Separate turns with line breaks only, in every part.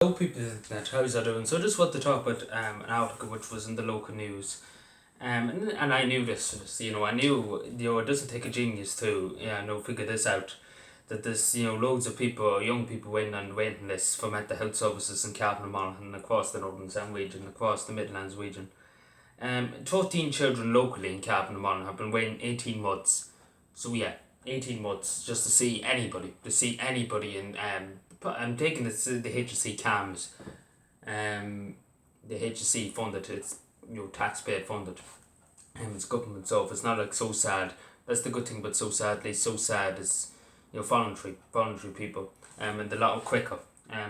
Hello people that how's that doing? So I just want to talk about an article which was in the local news. And I knew this, I knew, it doesn't take a genius to, figure this out. That there's, loads of people, young people waiting on waiting lists for mental health services in Cavan and across the Northern Sound region, across the Midlands region. 13 children locally in Cavan have been waiting 18 months. So yeah, 18 months just to see anybody in, I'm taking this to the HSC CAMS. The HSC funded, it's, taxpayer funded. It's government, so if it's not like so sad, that's the good thing, but so sad is, voluntary people, and a lot quicker.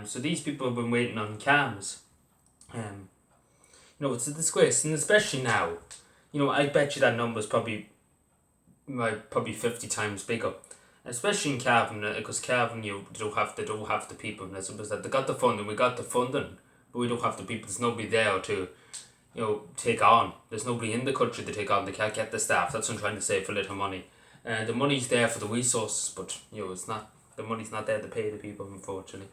So these people have been waiting on CAMS. It's a disgrace, and especially now, I bet you that number's probably 50 times bigger, especially in Cavan, because Cavan, don't have the people, and as that they got the funding, we got the funding, but we don't have the people. There's nobody there to, take on. There's nobody in the country to take on. They can't get the staff. That's what I'm trying to say, for little money. The money's there for the resources, but it's not. The money's not there to pay the people, unfortunately.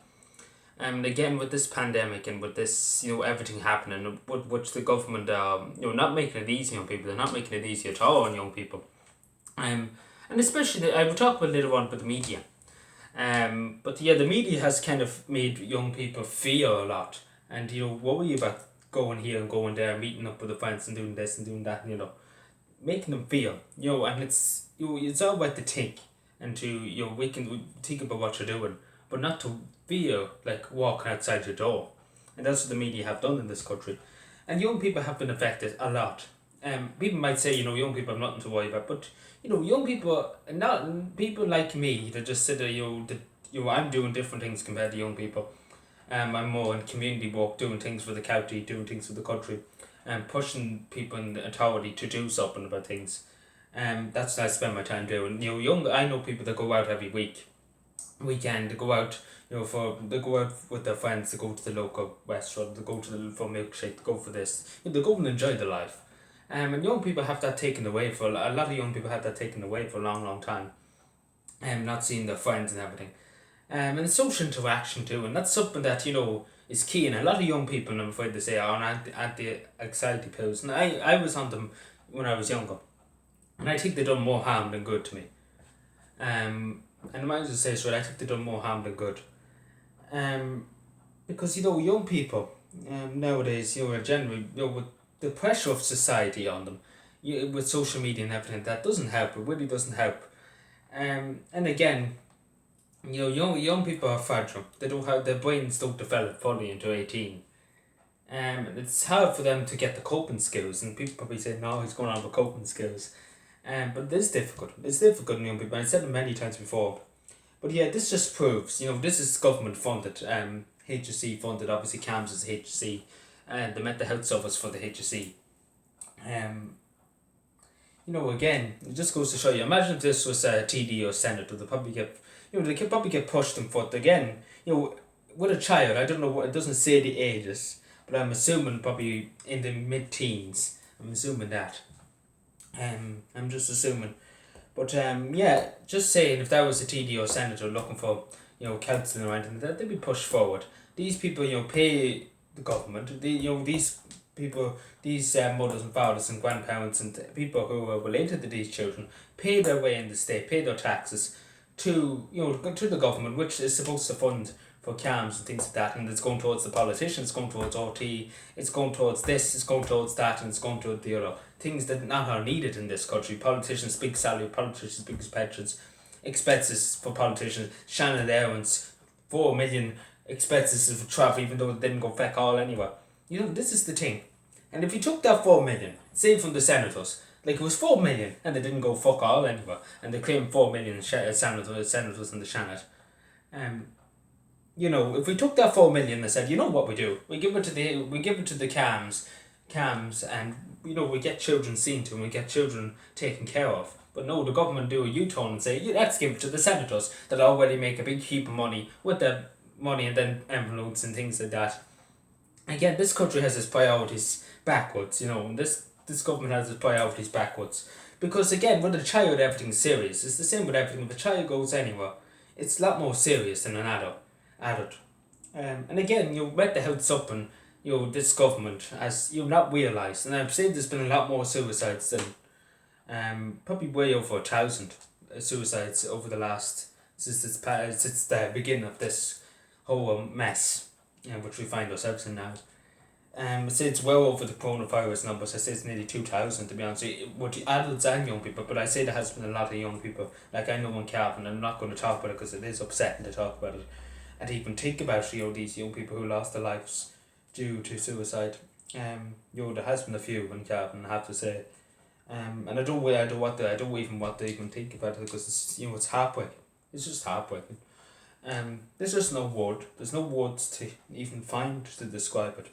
And again, with this pandemic and with this, everything happening, which the government are, not making it easy on people. They're not making it easy at all on young people. And especially, I will talk about later on about the media. But yeah, the media has kind of made young people fear a lot, and worry about going here and going there, meeting up with the friends and doing this and doing that, and making them fear. And it's all about to think and to we can think about what you're doing, but not to fear like walking outside your door, and that's what the media have done in this country, and young people have been affected a lot. People might say young people have nothing to worry about, but young people, not people like me that just sit there, I'm doing different things compared to young people. I'm more in community work, doing things for the county, doing things for the country, and pushing people in the authority to do something about things. That's what I spend my time doing. I know people that go out every weekend, they go out, they go out with their friends, they go to the local restaurant, they go to for milkshake, they go for this. They go and enjoy their life. And young people have that taken away for a lot of young people have that taken away for a long time. Not seeing their friends and everything. And social interaction too, and that's something that is key. And a lot of young people, I'm afraid to say, are on anti-anxiety pills, and I was on them when I was younger, and I think they done more harm than good to me. And I might as well say so. I think they done more harm than good. Because young people, nowadays, generally, with the pressure of society on them, with social media and everything, that doesn't help. It really doesn't help. And again, young people are fragile. They don't have their brains don't develop fully until 18. It's hard for them to get the coping skills, and people probably say, no, he's going on with coping skills. But it is difficult. It's difficult in young people. I said it many times before. But yeah, this just proves, this is government funded. HSC funded, obviously CAMS is HSC, and the mental health service for the HSC. Again, it just goes to show you. Imagine if this was a TD or senator, they probably get, they could probably get pushed and foot again. With a child, I don't know what, it doesn't say the ages, but I'm assuming probably in the mid-teens. I'm assuming that. I'm just assuming. But yeah, just saying, if that was a TD or senator looking for counselling or anything, that they'd be pushed forward. These people pay the government. These people, these mothers and fathers and grandparents and people who are related to these children pay their way in the state, pay their taxes to to the government, which is supposed to fund for CAMS and things like that, and it's going towards the politicians, it's going towards RT, it's going towards this, it's going towards that, and it's going towards the other. Things that not are needed in this country. Politicians, big salary, politicians, big pensions, expenses for politicians. Shannon Aaron's 4 million expenses for travel, even though it didn't go feck all anywhere. This is the thing. And if you took that 4 million, say from the senators, like it was 4 million and they didn't go fuck all anywhere, and they claimed 4 million senators in the Senate. If we took that 4 million and said, what we do? We give it to the CAMS, and we get children seen to and we get children taken care of. But no, the government do a U-turn and say, let's give it to the senators that already make a big heap of money with their money and then envelopes and things like that. Again, this country has its priorities backwards, this government has its priorities backwards. Because again, with a child, everything's serious. It's the same with everything. If a child goes anywhere, it's a lot more serious than an adult. And again, met the heads up and this government as not realised, and I'm saying there's been a lot more suicides than probably way over 1,000 suicides over the last since the beginning of this whole mess, which we find ourselves in now. I say it's well over the coronavirus numbers. I say it's nearly 2,000 to be honest. With adults and young people, but I say there has been a lot of young people. Like I know in Cavan, I'm not going to talk about it because it is upsetting to talk about it, and even think about these young people who lost their lives due to suicide. There has been a few in Cavan, I have to say. And I don't even want to even think about it because it's heartbreaking. It's just heartbreaking. There's just no word. There's no words to even find to describe it.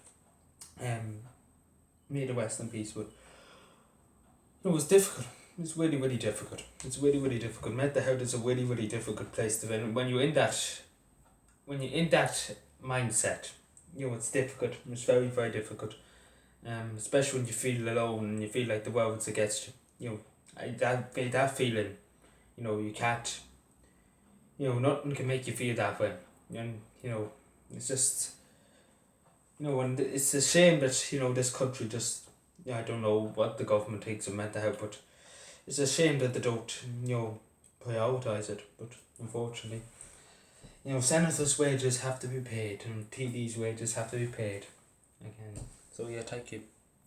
May the rest in peace, but it was difficult. It's really, really difficult. It's really, really difficult. Mental health is a really, really difficult place to be. And when you're in that mindset, it's difficult. It's very, very difficult. Especially when you feel alone and you feel like the world's against you. That feeling, you can't. Nothing can make you feel that way. And it's just. And it's a shame that this country just. I don't know what the government thinks of mental health, but it's a shame that they don't prioritise it. But unfortunately, senators' wages have to be paid and TV's wages have to be paid again. So thank you.